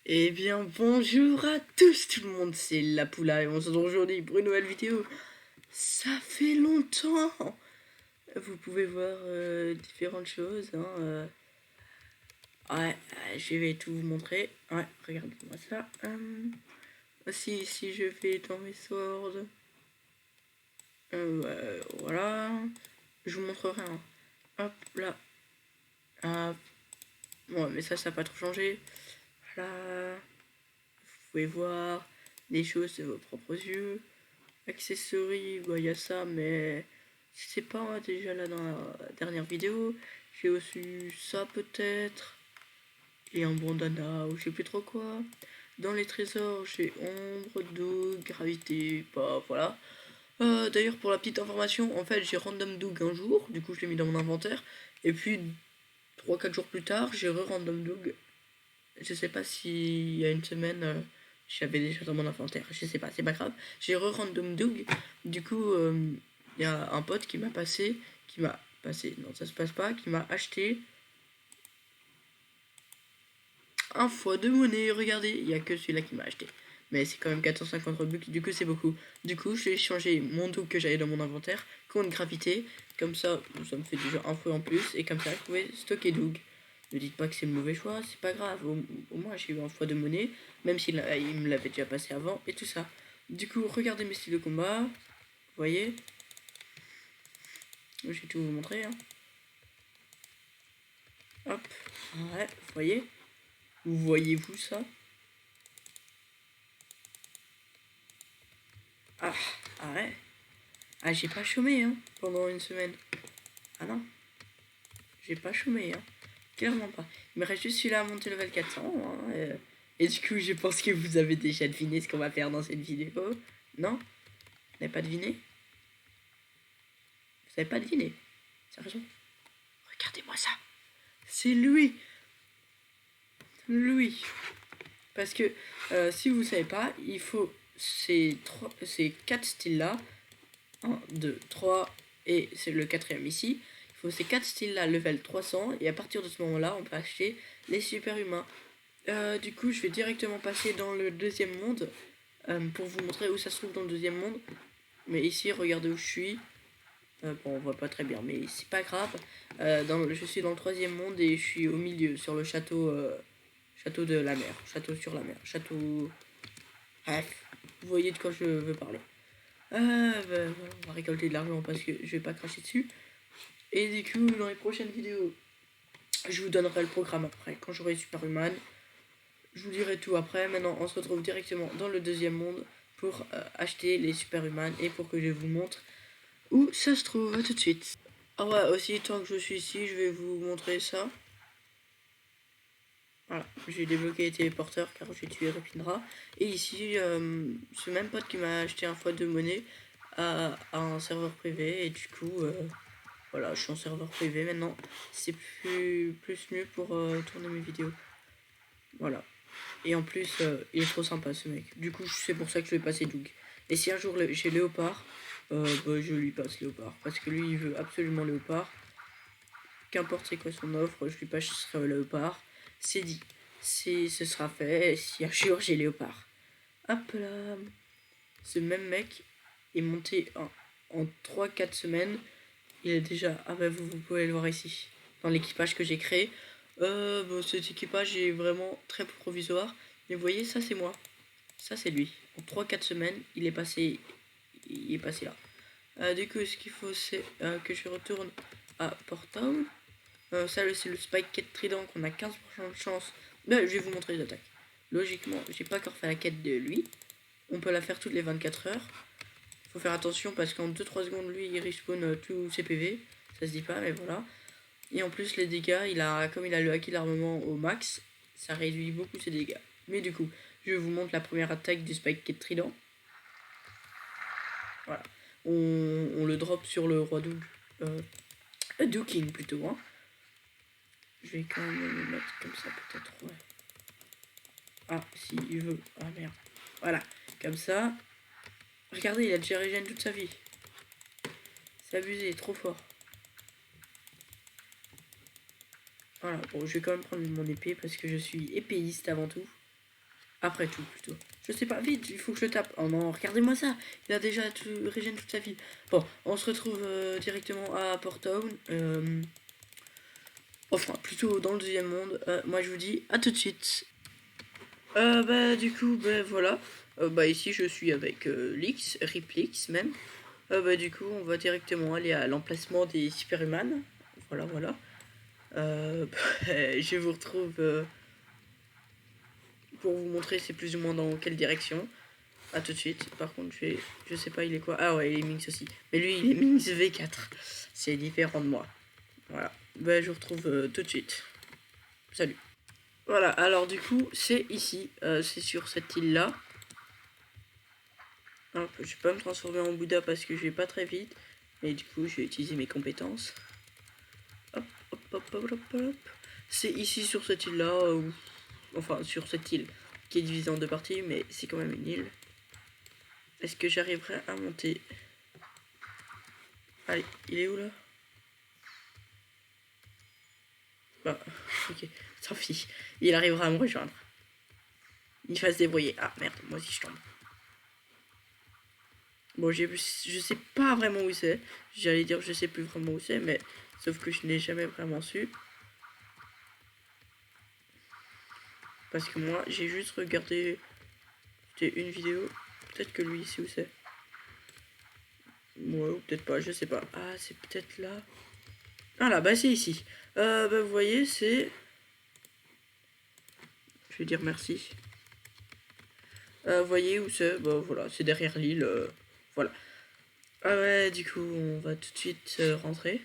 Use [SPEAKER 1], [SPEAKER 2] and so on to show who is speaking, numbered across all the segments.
[SPEAKER 1] Eh bien, bonjour à tous tout le monde, c'est la Poula et on se retrouve aujourd'hui pour une nouvelle vidéo. Ça fait longtemps. Vous pouvez voir différentes choses. Ouais, je vais tout vous montrer. Ouais, regardez-moi ça. Aussi, si je vais dans mes swords. Voilà. Je vous montrerai. Hop, là. Hop. Ouais, mais ça n'a pas trop changé. Voilà. Vous pouvez voir des choses de vos propres yeux. Accessories, il y a ça, mais je sais pas, déjà là dans la dernière vidéo, j'ai aussi ça peut-être, et un bandana, ou je sais plus trop quoi. Dans les trésors, j'ai ombre, doug, gravité, bah voilà. D'ailleurs, pour la petite information, en fait, j'ai random doug un jour, du coup je l'ai mis dans mon inventaire, et puis 3 4 jours plus tard, j'ai re-random doug. Je sais pas si il y a une semaine, j'avais déjà dans mon inventaire, je sais pas, c'est pas grave. J'ai re-random Doug, du coup, il y a un pote non ça se passe pas, qui m'a acheté un fois de monnaie, regardez, il y a que celui-là qui m'a acheté. Mais c'est quand même 450 Robux, du coup c'est beaucoup. Du coup, j'ai changé mon Doug que j'avais dans mon inventaire contre gravité, comme ça me fait déjà un fois en plus, et comme ça je pouvais stocker Doug. Ne dites pas que c'est le mauvais choix, c'est pas grave. Au moins, j'ai eu un fois de monnaie, même s'il il me l'avait déjà passé avant et tout ça. Du coup, regardez mes styles de combat. Vous voyez, je vais tout vous montrer. Hop, ouais, vous voyez. Vous voyez-vous ça? Ah, ouais. Ah, j'ai pas chômé, pendant une semaine. Ah non, j'ai pas chômé, clairement pas. Il me reste juste celui-là à monter level 400, et du coup, je pense que vous avez déjà deviné ce qu'on va faire dans cette vidéo. Non? Vous n'avez pas deviné? Vous n'avez pas deviné? Sérieusement? Regardez-moi ça. C'est lui. Lui. Parce que si vous ne savez pas, il faut ces 4 styles-là. 1, 2, 3 et c'est le quatrième ici. Il faut ces 4 styles-là level 300 et à partir de ce moment-là, on peut acheter les super humains. Du coup, je vais directement passer dans le deuxième monde pour vous montrer où ça se trouve dans le deuxième monde. Mais ici, regardez où je suis. Bon, on voit pas très bien, mais c'est pas grave. Je suis dans le troisième monde et je suis au milieu, sur le château, château de la mer, château sur la mer, château. Bref, vous voyez de quoi je veux parler. On va récolter de l'argent parce que je vais pas cracher dessus. Et du coup, dans les prochaines vidéos, je vous donnerai le programme après, quand j'aurai Superhuman. Je vous dirai tout après. Maintenant, on se retrouve directement dans le deuxième monde pour acheter les Superhuman et pour que je vous montre où ça se trouve. À tout de suite. Ah ouais, aussi, tant que je suis ici, je vais vous montrer ça. Voilà, j'ai débloqué les téléporteurs car j'ai tué Repindra. Et ici, ce même pote qui m'a acheté un fois de monnaie a un serveur privé. Et du coup, voilà, je suis en serveur privé maintenant. C'est plus mieux pour tourner mes vidéos. Voilà. Et en plus, il est trop sympa ce mec. Du coup, c'est pour ça que je vais passer Doug. Et si un jour j'ai Léopard, je lui passe Léopard. Parce que lui, il veut absolument Léopard. Qu'importe c'est quoi son offre, je lui passerai Léopard. C'est dit. Ce sera fait si un jour j'ai Léopard. Hop là. Ce même mec est monté en 3 4 semaines. Il est déjà... Ah bah vous pouvez le voir ici. Dans l'équipage que j'ai créé. Bon, cet équipage est vraiment très provisoire. Mais vous voyez, ça c'est moi. Ça c'est lui. En 3 4 semaines, il est passé là. Du coup, ce qu'il faut, c'est que je retourne à Portal. Ça, c'est le Spike Trident qu'on a 15% de chance. Là, je vais vous montrer les attaques. Logiquement, j'ai pas encore fait la quête de lui. On peut la faire toutes les 24 heures. Faut faire attention parce qu'en 2-3 secondes, lui, il respawn tous ses PV. Ça se dit pas, mais voilà. Et en plus, les dégâts, comme il a le haki l'armement au max, ça réduit beaucoup ses dégâts. Mais du coup, je vous montre la première attaque du Spike Trident. Voilà. On le drop sur le roi Doug. Douking plutôt, Je vais quand même le mettre comme ça, peut-être, ouais. Ah, si il veut. Ah, merde. Voilà, comme ça. Regardez, il a déjà régène toute sa vie. C'est abusé, trop fort. Voilà, bon, je vais quand même prendre mon épée parce que je suis épéiste avant tout. Après tout, plutôt. Je sais pas, vite, il faut que je tape. Oh non, regardez-moi ça. Il a déjà tout, régène toute sa vie. Bon, on se retrouve directement à Port Town. Enfin, plutôt dans le deuxième monde. Moi, je vous dis à tout de suite. Bah, du coup, bah, voilà. Bah, ici, je suis avec Lix, Riplix même. Bah, du coup, on va directement aller à l'emplacement des Superhuman. Voilà, voilà. Je vous retrouve pour vous montrer c'est plus ou moins dans quelle direction. A tout de suite. Par contre, je sais pas, il est quoi. Ah ouais, il est Minx aussi. Mais lui, il est Minx V4. C'est différent de moi. Voilà. Bah, je vous retrouve tout de suite. Salut. Voilà, alors du coup, c'est ici. C'est sur cette île-là. Hop, je vais pas me transformer en Bouddha parce que je vais pas très vite. Et du coup, je vais utiliser mes compétences. Hop, hop, hop, hop, hop, hop. C'est ici sur cette île-là. Enfin, sur cette île qui est divisée en deux parties, mais c'est quand même une île. Est-ce que j'arriverai à monter? Allez, il est où là? Bah, ok, tant pis. Il arrivera à me rejoindre. Il va se débrouiller. Ah merde, moi aussi je tombe. Bon, je sais pas vraiment où c'est. J'allais dire je sais plus vraiment où c'est, mais sauf que je n'ai jamais vraiment su. Parce que moi, j'ai juste regardé une vidéo. Peut-être que lui, sait où c'est. Ouais, ou peut-être pas, je sais pas. Ah, c'est peut-être là. Ah là, bah c'est ici. Bah vous voyez, c'est... Je vais dire merci. Vous voyez où c'est? Bah voilà, c'est derrière l'île. Voilà. Ah ouais, du coup, on va tout de suite rentrer.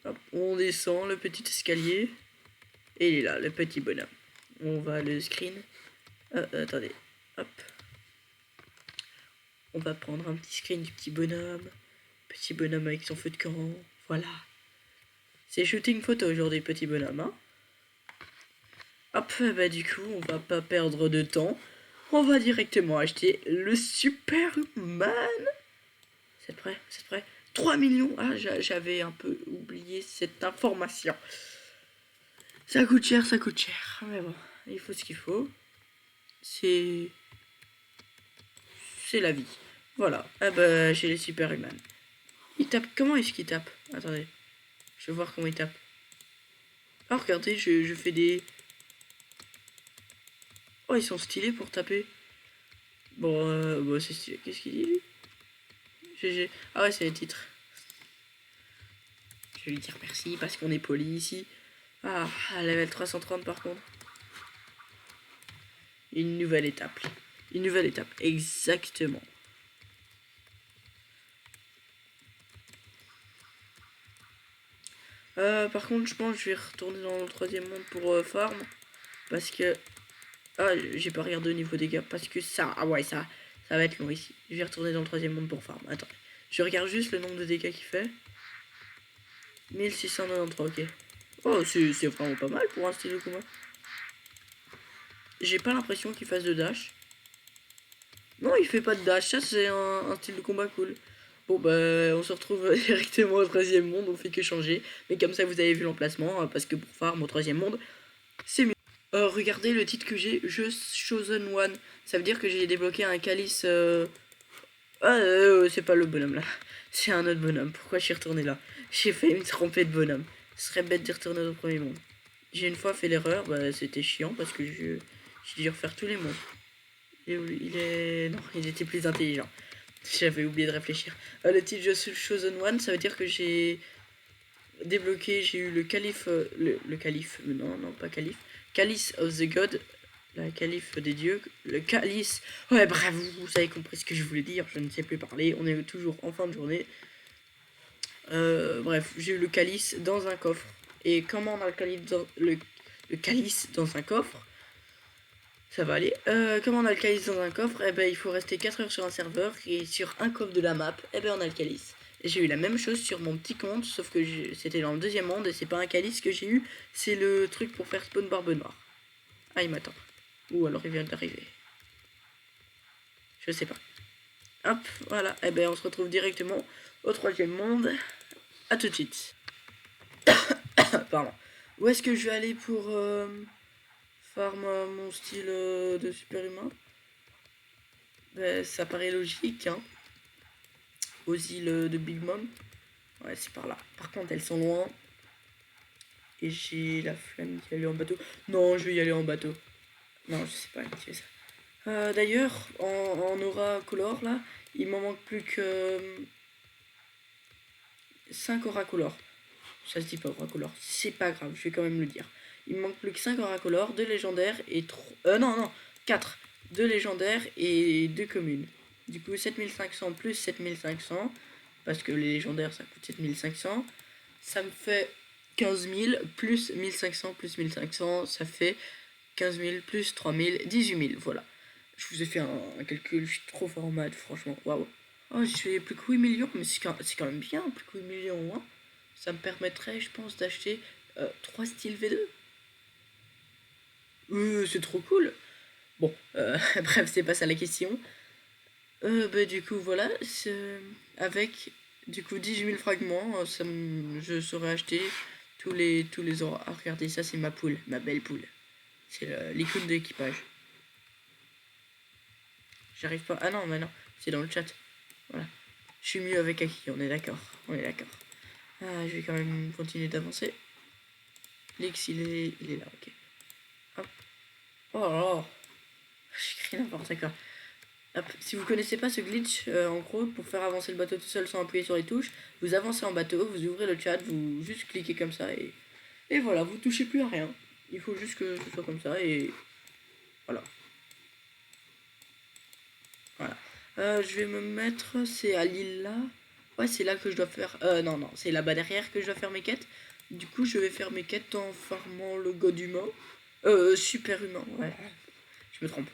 [SPEAKER 1] Hop, on descend le petit escalier. Et il est là, le petit bonhomme. On va le screen. Attendez. Hop. On va prendre un petit screen du petit bonhomme. Petit bonhomme avec son feu de camp. Voilà. C'est shooting photo aujourd'hui, petit bonhomme. Hein. Hop, bah du coup, on va pas perdre de temps. On va directement acheter le Superman. C'est prêt? C'est prêt? 3 millions. Ah, j'avais un peu oublié cette information. Ça coûte cher, ça coûte cher. Mais bon, il faut ce qu'il faut. C'est la vie. Voilà. Ah bah, j'ai les Superhuman. Il tape. Comment est-ce qu'il tape? Attendez. Je vais voir comment il tape. Oh, regardez, je fais des... Oh, ils sont stylés pour taper. Bon, bon c'est stylé. Qu'est-ce qu'il dit, lui? GG. Ah ouais, c'est les titres. Je vais lui dire merci parce qu'on est poli ici. Ah, à level 330 par contre. Une nouvelle étape. Une nouvelle étape, exactement. Par contre, je pense que je vais retourner dans le troisième monde pour farm. Parce que... Ah, j'ai pas regardé au niveau dégâts. Parce que ça... Ah ouais, ça va être long ici. Je vais retourner dans le troisième monde pour farm. Attends. Je regarde juste le nombre de dégâts qu'il fait. 1693, ok. Oh, c'est vraiment pas mal pour un style de combat. J'ai pas l'impression qu'il fasse de dash. Non, il fait pas de dash. Ça, c'est un style de combat cool. Bon, bah, on se retrouve directement au troisième monde. On fait que changer. Mais comme ça, vous avez vu l'emplacement. Parce que pour farm au troisième monde, c'est mieux. Regardez le titre que j'ai. Just Chosen One. Ça veut dire que j'ai débloqué un calice. C'est pas le bonhomme là. C'est un autre bonhomme. Pourquoi je suis retourné là? J'ai failli me tromper de bonhomme. Ce serait bête d'y retourner au premier monde. J'ai une fois fait l'erreur, bah c'était chiant parce que j'ai dû refaire tous les mondes. Non, il était plus intelligent. J'avais oublié de réfléchir. Le titre Just Chosen One, ça veut dire que j'ai débloqué, j'ai eu le calife, le calife, non, pas calife, Calice of the God, la calife des dieux, le calice, ouais bref, vous avez compris ce que je voulais dire, je ne sais plus parler, on est toujours en fin de journée. Bref, j'ai eu le calice dans un coffre. Et comment on a le calice dans un coffre? Ça va aller. Comment on a le calice dans un coffre? Eh ben, il faut rester 4 heures sur un serveur. Et sur un coffre de la map, eh ben, on a le calice. Et j'ai eu la même chose sur mon petit compte. Sauf que c'était dans le deuxième monde. Et c'est pas un calice que j'ai eu. C'est le truc pour faire spawn barbe noire. Ah, il m'attend. Ou alors il vient d'arriver. Je sais pas. Hop, voilà. Eh ben, on se retrouve directement au troisième monde. A tout de suite. Pardon. Où est-ce que je vais aller pour farm mon style de super-humain. Ben, ça paraît logique, hein. Aux îles de Big Mom. Ouais, c'est par là. Par contre, elles sont loin. Et j'ai la flemme d'y aller en bateau. Non, je vais y aller en bateau. Non, je sais pas qui fait ça. D'ailleurs, en aura color, là, il m'en manque plus que 5 Auracolor. Ça se dit pas Auracolor. C'est pas grave, je vais quand même le dire. Il me manque plus que 5 Auracolor, 2 légendaires et 3... non, 4. 2 légendaires et 2 communes. Du coup, 7500 plus 7500. Parce que les légendaires, ça coûte 7500. Ça me fait 15 000 plus 1500 plus 1500. Ça fait 15 000 plus 3 000, 18 000. Voilà. Je vous ai fait un calcul, je suis trop fort en maths, franchement. Waouh. Oh, je fais plus que 8 millions, mais c'est quand même bien, plus que 8 millions. Hein. Ça me permettrait, je pense, d'acheter 3 styles V2. C'est trop cool. Bon, bref, c'est pas ça la question. Bah, du coup, voilà. Avec, du coup, 18 000 fragments, je saurais acheter tous les auras. Ah, regardez, ça, c'est ma poule, ma belle poule. C'est l'icône d'équipage. J'arrive pas. Ah non, mais non, c'est dans le chat. Voilà. Je suis mieux avec Aki, on est d'accord. On est d'accord. Ah, je vais quand même continuer d'avancer. L'X, il est là, ok. Hop. Oh là là. J'écris n'importe quoi. Hop. Si vous connaissez pas ce glitch, en gros, pour faire avancer le bateau tout seul sans appuyer sur les touches, vous avancez en bateau, vous ouvrez le chat, vous juste cliquez comme ça et voilà, vous touchez plus à rien. Il faut juste que ce soit comme ça et voilà. Voilà. Je vais me mettre, c'est à l'île là. Ouais, c'est là que je dois faire... non, c'est là-bas derrière que je dois faire mes quêtes. Du coup, je vais faire mes quêtes en farmant le god humain. Super humain, ouais. Je me trompe.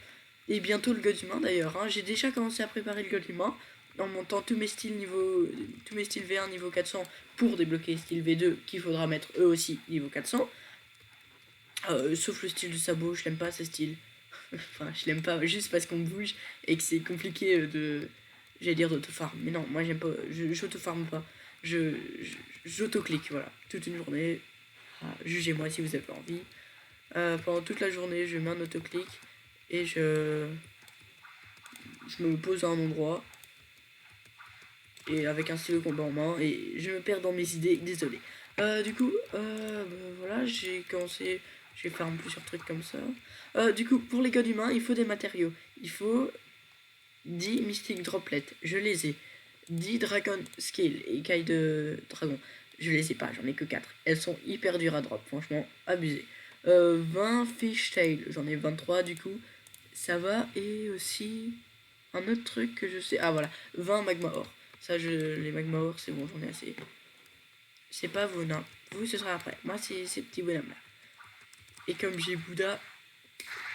[SPEAKER 1] Et bientôt le god humain d'ailleurs. Hein. J'ai déjà commencé à préparer le god humain en montant tous mes styles V1 niveau 400 pour débloquer style V2 qu'il faudra mettre eux aussi niveau 400. Sauf le style de sabot, je l'aime pas ce style. Enfin, je l'aime pas juste parce qu'on bouge et que c'est compliqué j'allais dire d'auto-farm. Mais non, moi j'aime pas, j'auto-farm pas. J'auto-clique, voilà, toute une journée. Jugez-moi si vous avez envie. Pendant toute la journée, je mets un autoclic et je me pose à un endroit et avec un stylo combat en main et je me perds dans mes idées, désolé. Du coup, voilà, j'ai commencé, je vais faire plusieurs trucs comme ça. Du coup, pour les codes humains, il faut des matériaux. Il faut 10 Mystic Droplets, je les ai. 10 Dragon Skill, écailles de dragon, je les ai pas, j'en ai que 4. Elles sont hyper dures à drop, franchement, abusé. 20 Fish Tail, j'en ai 23 du coup, ça va. Et aussi un autre truc que je sais, ah voilà, 20 Magma Ore. Ça, les Magma Ore, c'est bon, j'en ai assez. C'est pas vous, non. Vous, ce sera après. Moi, c'est ces petits bonhommes là. Et comme j'ai Bouddha,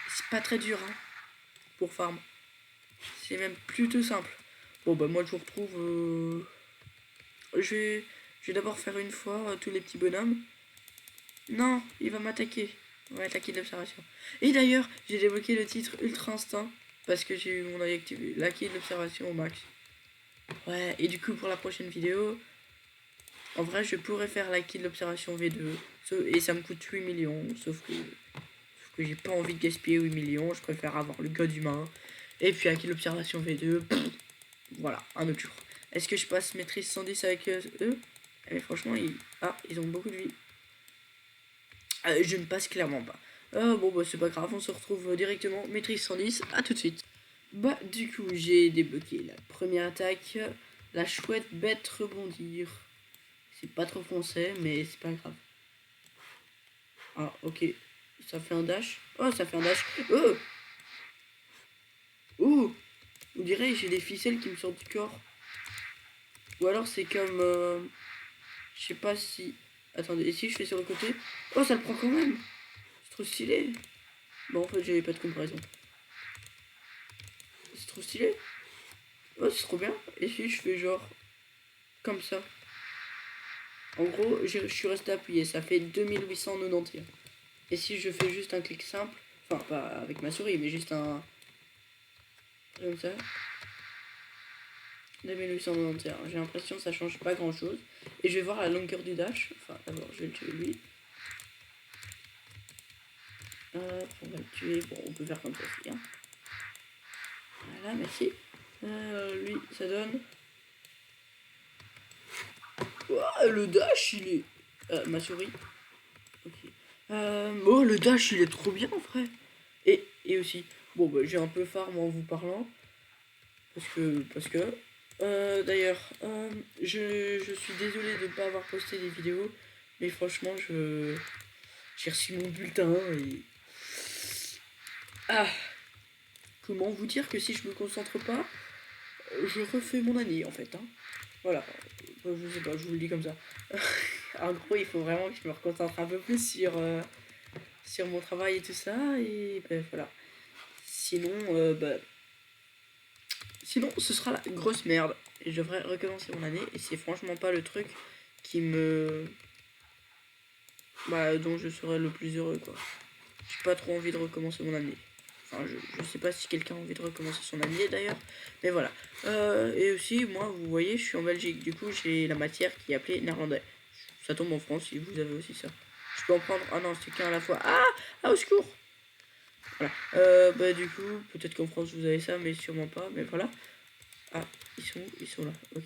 [SPEAKER 1] c'est pas très dur hein, pour farm. C'est même plutôt simple. Bon, bah, moi, je vous retrouve. Je vais d'abord faire une fois tous les petits bonhommes. Non, il va m'attaquer. On va attaquer de l'observation. Et d'ailleurs, j'ai débloqué le titre Ultra Instinct parce que j'ai eu mon œil activé. L'acquis de l'observation au max. Ouais, et du coup, pour la prochaine vidéo, en vrai, je pourrais faire l'acquis de l'observation V2. Et ça me coûte 8 millions. Sauf que j'ai pas envie de gaspiller 8 millions. Je préfère avoir le god humain. Et puis acquis de l'observation V2. Voilà, un autre jour. Est-ce que je passe maîtrise 110 avec eux? Mais franchement, ils ont beaucoup de vie. Je ne passe clairement pas. Bon, bah, c'est pas grave, on se retrouve directement. Maîtrise 110, à tout de suite. Bah, du coup, j'ai débloqué la première attaque. La chouette bête rebondir. C'est pas trop français, mais c'est pas grave. Ah, ok. Ça fait un dash. Oh, ça fait un dash. Oh! Oh! On dirait j'ai des ficelles qui me sortent du corps. Ou alors c'est comme... je sais pas si... Attendez, et si je fais sur le côté? Oh, ça le prend quand même! C'est trop stylé! Bon, en fait, j'avais pas de comparaison. C'est trop stylé! Oh, c'est trop bien! Et si je fais genre... Comme ça? En gros, je suis resté appuyé, ça fait 2891. Et si je fais juste un clic simple, enfin pas avec ma souris, mais juste un... Comme ça. 2891, j'ai l'impression que ça change pas grand chose. Et je vais voir la longueur du dash. Enfin, d'abord, je vais le tuer lui. On va le tuer. Bon, on peut faire comme ça aussi. Hein. Voilà, merci. Lui, ça donne. Ouah, le dash, il est. Ma souris. Ok. Oh, le dash, il est trop bien, frère. Et aussi, bon, bah, j'ai un peu farm en vous parlant. Parce que. D'ailleurs, je suis désolé de ne pas avoir posté des vidéos. Mais franchement, j'ai reçu mon bulletin et. Ah! Comment vous dire que si je me concentre pas, je refais mon année en fait. Hein. Voilà. Je sais pas, je vous le dis comme ça. En gros, il faut vraiment que je me reconcentre un peu plus sur mon travail et tout ça. Et ben voilà. Sinon, sinon, ce sera la grosse merde. Et je devrais recommencer mon année. Et c'est franchement pas le truc qui me. Bah, dont je serais le plus heureux, quoi. J'ai pas trop envie de recommencer mon année. Enfin, je sais pas si quelqu'un a envie de recommencer son année d'ailleurs. Mais voilà. Et aussi, moi, vous voyez, je suis en Belgique. Du coup, j'ai la matière qui est appelée néerlandais. Ça tombe en France si vous avez aussi ça. Je peux en prendre. Ah non, c'est qu'un à la fois. Ah! Ah, au secours! Voilà. Bah, du coup, peut-être qu'en France vous avez ça, mais sûrement pas. Mais voilà. Ah, ils sont où? Ils sont là. Ok.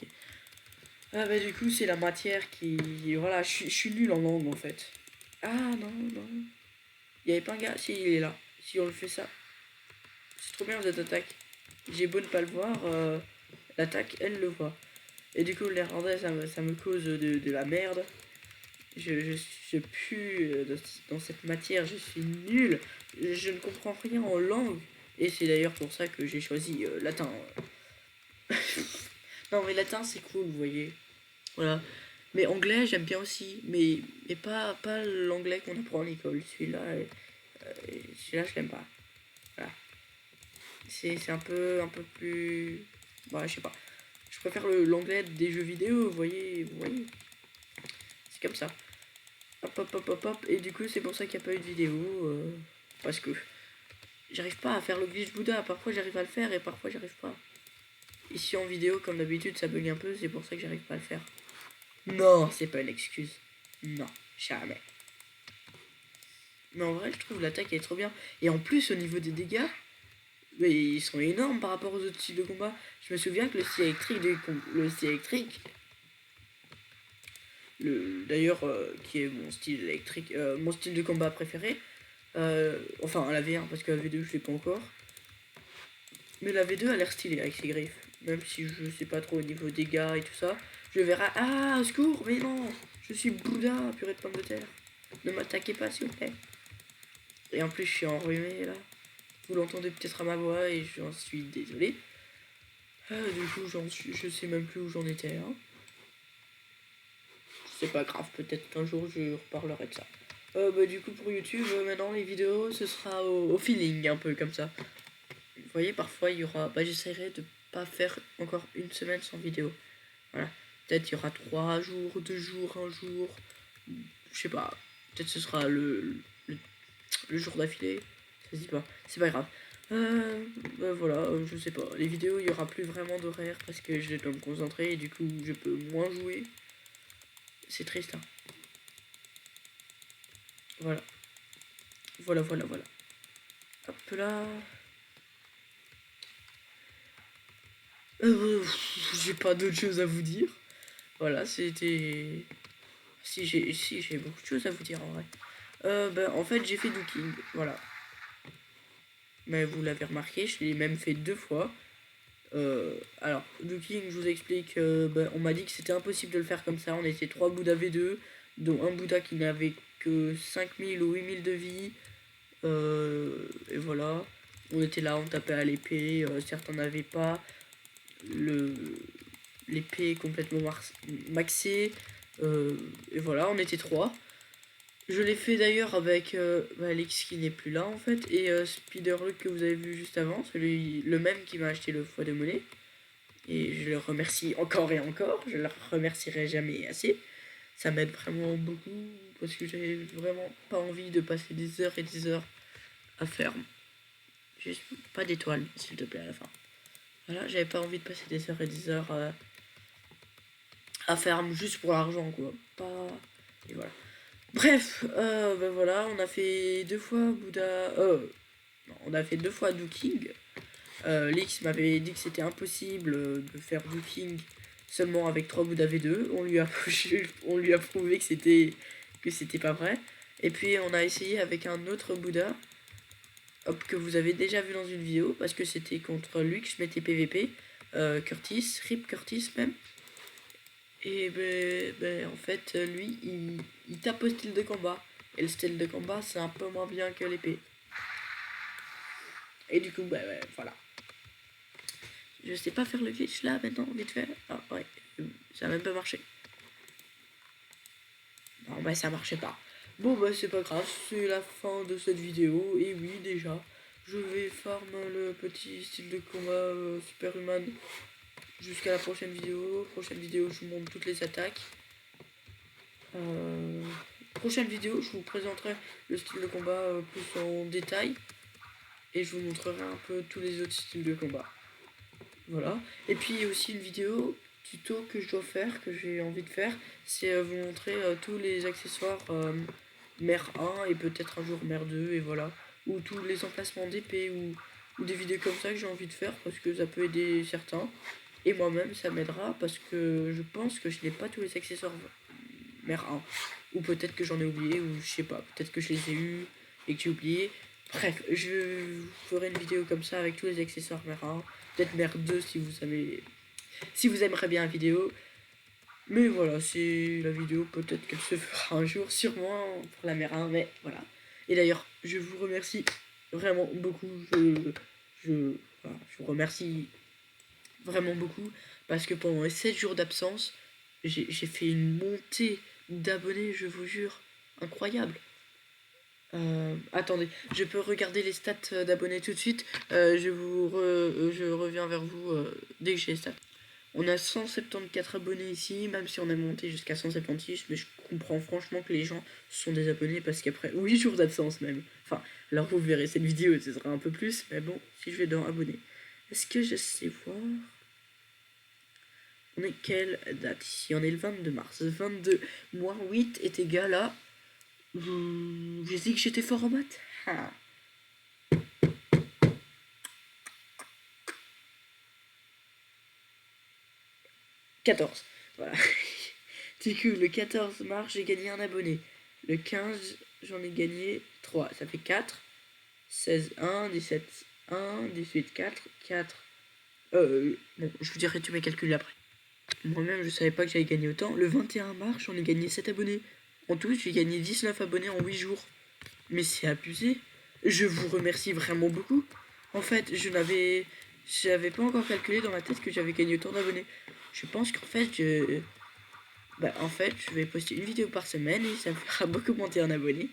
[SPEAKER 1] Ah, bah, du coup, c'est la matière qui. Voilà, je suis nul en langue en fait. Ah, non, non. Il y avait pas un gars. Si, il est là. Si on le fait ça. C'est trop bien cette attaque. J'ai beau ne pas le voir, l'attaque, elle le voit. Et du coup, le néerlandais, ça me cause de la merde. Je pue dans cette matière, je suis nul. Je ne comprends rien en langue. Et c'est d'ailleurs pour ça que j'ai choisi latin. Non, mais latin, c'est cool, vous voyez. Voilà. Mais anglais, j'aime bien aussi. Mais pas l'anglais qu'on apprend à l'école. Celui-là, je l'aime pas. Voilà. C'est un peu plus. Bah, je sais pas. Je préfère l'anglais des jeux vidéo, vous voyez. C'est comme ça. Hop, hop, hop, hop, hop. Et du coup, c'est pour ça qu'il n'y a pas eu de vidéo. Parce que j'arrive pas à faire le glitch Bouddha. Parfois, j'arrive à le faire et parfois, j'arrive pas. Ici, en vidéo, comme d'habitude, ça bug un peu. C'est pour ça que j'arrive pas à le faire. Non, c'est pas une excuse. Non, jamais. Mais en vrai, je trouve l'attaque est trop bien. Et en plus, au niveau des dégâts, mais ils sont énormes par rapport aux autres styles de combat. Je me souviens que le style électrique, d'ailleurs, qui est mon style électrique, mon style de combat préféré. Enfin, la V1, parce que la V2, je sais pas encore. Mais la V2 a l'air stylée avec ses griffes. Même si je sais pas trop au niveau dégâts et tout ça. Je verrai. Ah, au secours, mais non! Je suis Bouddha, purée de pommes de terre. Ne m'attaquez pas, s'il vous plaît. Et en plus, je suis enrhumé là. Vous l'entendez peut-être à ma voix et j'en suis désolé. Du coup, je sais même plus où j'en étais. Hein. C'est pas grave, peut-être qu'un jour je reparlerai de ça. Du coup, pour YouTube, maintenant les vidéos, ce sera au feeling, un peu comme ça. Vous voyez, parfois il y aura. Bah, j'essaierai de pas faire encore une semaine sans vidéo. Voilà. Peut-être il y aura 3 jours, 2 jours, 1 jour. Je sais pas. Peut-être ce sera le jour d'affilée. Ça se dit pas. C'est pas grave. Voilà, je sais pas. Les vidéos, il y aura plus vraiment d'horaire parce que je dois me concentrer et du coup, je peux moins jouer. C'est triste, hein. Voilà. Voilà. Hop là. J'ai pas d'autre chose à vous dire. Voilà, c'était. Si j'ai beaucoup de choses à vous dire en vrai. En fait, j'ai fait du king, voilà. Mais vous l'avez remarqué, je l'ai même fait 2 fois. Alors, du king, je vous explique. On m'a dit que c'était impossible de le faire comme ça. On était 3 Bouddha V2, dont un Bouddha qui n'avait que 5000 ou 8000 de vie. Et voilà. On était là, on tapait à l'épée. Certains n'avaient pas. L'épée complètement maxée. Et voilà, on était 3. Je l'ai fait d'ailleurs avec Alex qui n'est plus là en fait. Et Spiderluck que vous avez vu juste avant. Le même qui m'a acheté le foie de monnaie. Et je le remercie encore et encore. Je le remercierai jamais assez. Ça m'aide vraiment beaucoup. Parce que j'avais vraiment pas envie de passer des heures et des heures à faire. Juste pas d'étoiles, s'il te plaît, à la fin. Voilà, j'avais pas envie de passer des heures et des heures à faire juste pour l'argent, quoi. Pas. Et voilà. Bref, ben voilà, on a fait 2 fois Bouddha... non, on a fait 2 fois Duking. Lix m'avait dit que c'était impossible de faire Duking seulement avec 3 Bouddha V2. On lui a prouvé que c'était pas vrai. Et puis on a essayé avec un autre Bouddha, hop, que vous avez déjà vu dans une vidéo, parce que c'était contre lui que je mettais PVP. Curtis, Rip Curtis même. Et en fait, lui, il tape au style de combat. Et le style de combat, c'est un peu moins bien que l'épée. Et du coup, voilà. Je sais pas faire le glitch là, maintenant, vite fait. Ah, ouais, ça a même pas marché. Non, bah ça marchait pas. Bon, bah c'est pas grave, c'est la fin de cette vidéo. Et oui, déjà, je vais farm le petit style de combat Superhuman jusqu'à la prochaine vidéo. Prochaine vidéo, je vous montre toutes les attaques. Prochaine vidéo, je vous présenterai le style de combat plus en détail. Et je vous montrerai un peu tous les autres styles de combat. Voilà. Et puis aussi une vidéo tuto que je dois faire, que j'ai envie de faire, c'est vous montrer tous les accessoires mer 1 et peut-être un jour mer 2 et voilà. Ou tous les emplacements d'épée ou des vidéos comme ça que j'ai envie de faire parce que ça peut aider certains. Et moi-même ça m'aidera parce que je pense que je n'ai pas tous les accessoires mer 1. Ou peut-être que j'en ai oublié, ou je sais pas, peut-être que je les ai eus et que j'ai oublié. Bref, je ferai une vidéo comme ça avec tous les accessoires mer 1. Peut-être mer 2 si vous aimeriez bien la vidéo. Mais voilà, c'est la vidéo, peut-être qu'elle se fera un jour, sûrement pour la mer 1, mais voilà. Et d'ailleurs, je vous remercie vraiment beaucoup. Voilà, je vous remercie vraiment beaucoup parce que pendant les 7 jours d'absence, j'ai fait une montée d'abonnés, je vous jure, incroyable. Attendez, je peux regarder les stats d'abonnés tout de suite. Je reviens vers vous dès que j'ai les stats. On a 174 abonnés ici, même si on a monté jusqu'à 176, mais je comprends franchement que les gens sont des abonnés parce qu'après 8 jours d'absence même. Enfin, alors vous verrez cette vidéo, ce sera un peu plus, mais bon, si je vais dans abonnés. Est-ce que je sais voir? On est quelle date ici? On est le 22 mars. 22 moins 8 est égal à... J'ai dit que j'étais fort en maths. Ah. 14. Voilà. Du coup, le 14 mars, j'ai gagné un abonné. Le 15, j'en ai gagné 3. Ça fait 4. 16, 1, 17, 1, 18, 4, 4. Bon, je vous dirai tous mes calculs après. Moi-même, je savais pas que j'allais gagner autant. Le 21 mars, j'en ai gagné 7 abonnés. En tout, j'ai gagné 19 abonnés en 8 jours. Mais c'est abusé. Je vous remercie vraiment beaucoup. En fait, j'avais pas encore calculé dans ma tête que j'avais gagné autant d'abonnés. Je pense qu'en fait, je vais poster une vidéo par semaine et ça me fera beaucoup monter en abonnés.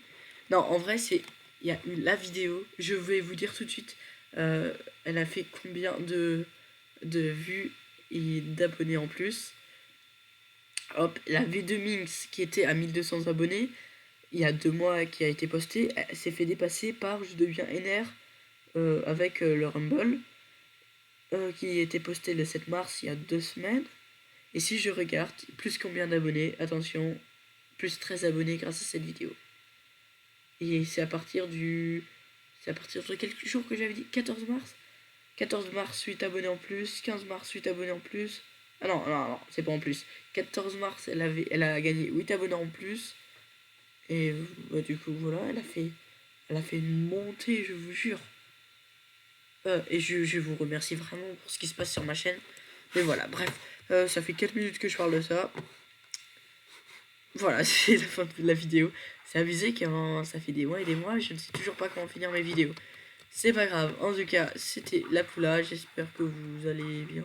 [SPEAKER 1] Non, en vrai, il y a eu la vidéo. Je vais vous dire tout de suite, elle a fait combien de vues et d'abonnés en plus. Hop, la V2 Minx qui était à 1200 abonnés, il y a 2 mois qui a été postée, elle s'est fait dépasser par Je deviens NR avec le Rumble, qui était posté le 7 mars il y a 2 semaines. Et si je regarde, plus combien d'abonnés? Attention, plus 13 abonnés grâce à cette vidéo. Et c'est à partir de quelques jours que j'avais dit 14 mars. 14 mars, 8 abonnés en plus. 15 mars, 8 abonnés en plus. Ah non, non, non, c'est pas en plus. 14 mars, elle a gagné 8 abonnés en plus. Et du coup, voilà, elle a fait une montée, je vous jure. Et je vous remercie vraiment pour ce qui se passe sur ma chaîne. Mais voilà, bref, ça fait 4 minutes que je parle de ça. Voilà, c'est la fin de la vidéo. C'est abusé car ça fait des mois et des mois et je ne sais toujours pas comment finir mes vidéos. C'est pas grave, en tout cas, c'était la poula, j'espère que vous allez bien.